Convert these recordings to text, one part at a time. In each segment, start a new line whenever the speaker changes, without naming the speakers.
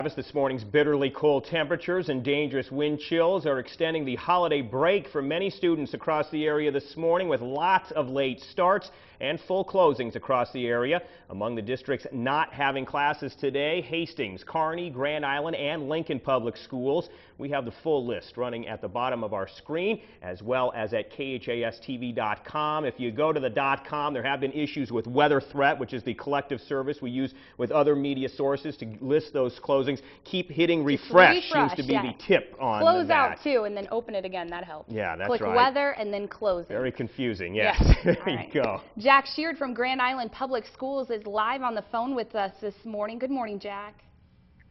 This morning's bitterly cold temperatures and dangerous wind chills are extending the holiday break for many students across the area this morning, with lots of late starts and full closings across the area. Among the districts not having classes today: Hastings, Kearney, Grand Island, and Lincoln Public Schools. We have the full list running at the bottom of our screen, as well as at khastv.com. If you go to the .com, there have been issues with Weather Threat, which is the collective service we use with other media sources to list those closings. Keep hitting refresh seems to be the tip on
close
that.
out too, and then open it again. That helps.
Yeah, that's
Click
right.
Weather and then close it.
Very confusing. Yes. There you go.
Jack Sheard from Grand Island Public Schools is live on the phone with us this morning. Good morning, Jack.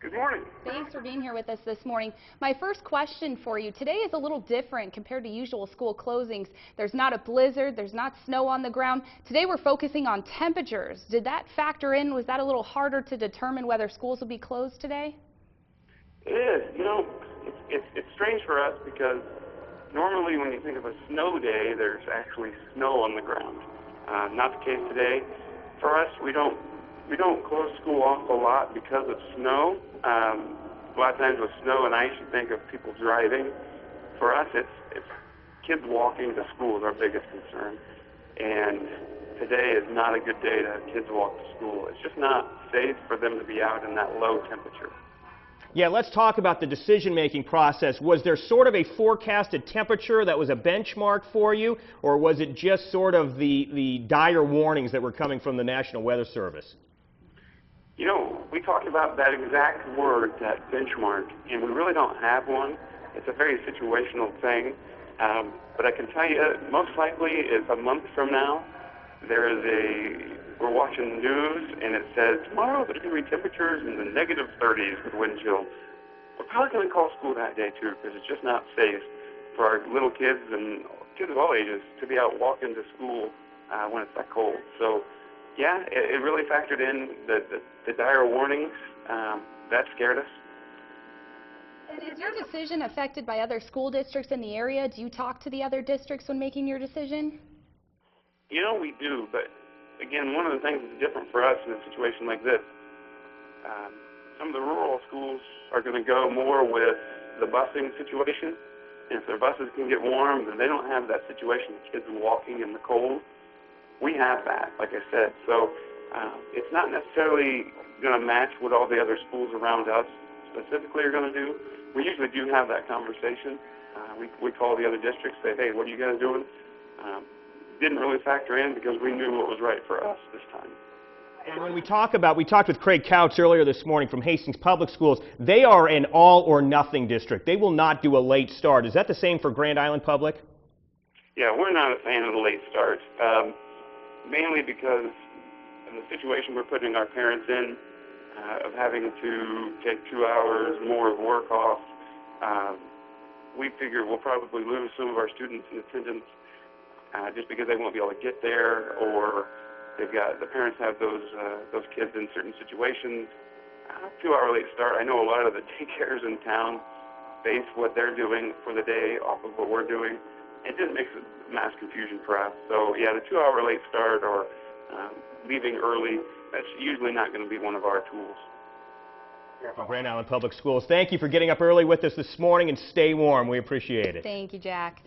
Good morning.
Thanks for being here with us this morning. My first question for you: today is a little different compared to usual school closings. There's not a blizzard, there's not snow on the ground. Today we're focusing on temperatures. Did that factor in? Was that a little harder to determine whether schools will be closed today?
It is. You know, it's strange for us because normally when you think of a snow day, there's actually snow on the ground. Not the case today. For us, we don't close school off a lot because of snow. A lot of times with snow and ice, you think of people driving. For us, it's kids walking to school is our biggest concern. And today is not a good day to have kids walk to school. It's just not safe for them to be out in that low temperature.
Yeah, let's talk about the decision-making process. Was there sort of a forecasted temperature that was a benchmark for you, or was it just sort of the dire warnings that were coming from the National Weather Service?
You know, we talked about that exact word, that benchmark, and we really don't have one. It's a very situational thing. But I can tell you, most likely is a month from now, we're watching the news, and it says, tomorrow there's going to be temperatures in the negative 30s with wind chill. We're probably going to call school that day, too, because it's just not safe for our little kids and kids of all ages to be out walking to school when it's that cold. So, yeah, it really factored in the dire warnings. That scared us.
And is your decision affected by other school districts in the area? Do you talk to the other districts when making your decision?
You know, we do, but again, one of the things that's different for us in a situation like this, some of the rural schools are going to go more with the busing situation. And if their buses can get warm, then they don't have that situation of kids walking in the cold. We have that, like I said. So it's not necessarily going to match what all the other schools around us specifically are going to do. We usually do have that conversation. We call the other districts, say, hey, what are you guys doing? Didn't really factor in because we knew what was right for us this time.
And when we talked with Craig Couch earlier this morning from Hastings Public Schools. They are an all or nothing district. They will not do a late start. Is that the same for Grand Island Public?
Yeah, we're not a fan of the late start, mainly because of the situation we're putting our parents in, of having to take 2 hours more of work off. We figure we'll probably lose some of our students in attendance just because they won't be able to get there, or the parents have those kids in certain situations. 2 hour late start. I know a lot of the daycares in town base what they're doing for the day off of what we're doing. It just makes mass confusion for us. So yeah, the 2 hour late start or leaving early, that's usually not going to be one of our tools.
From Grand Island Public Schools, thank you for getting up early with us this morning, and stay warm. We appreciate it.
Thank you, Jack.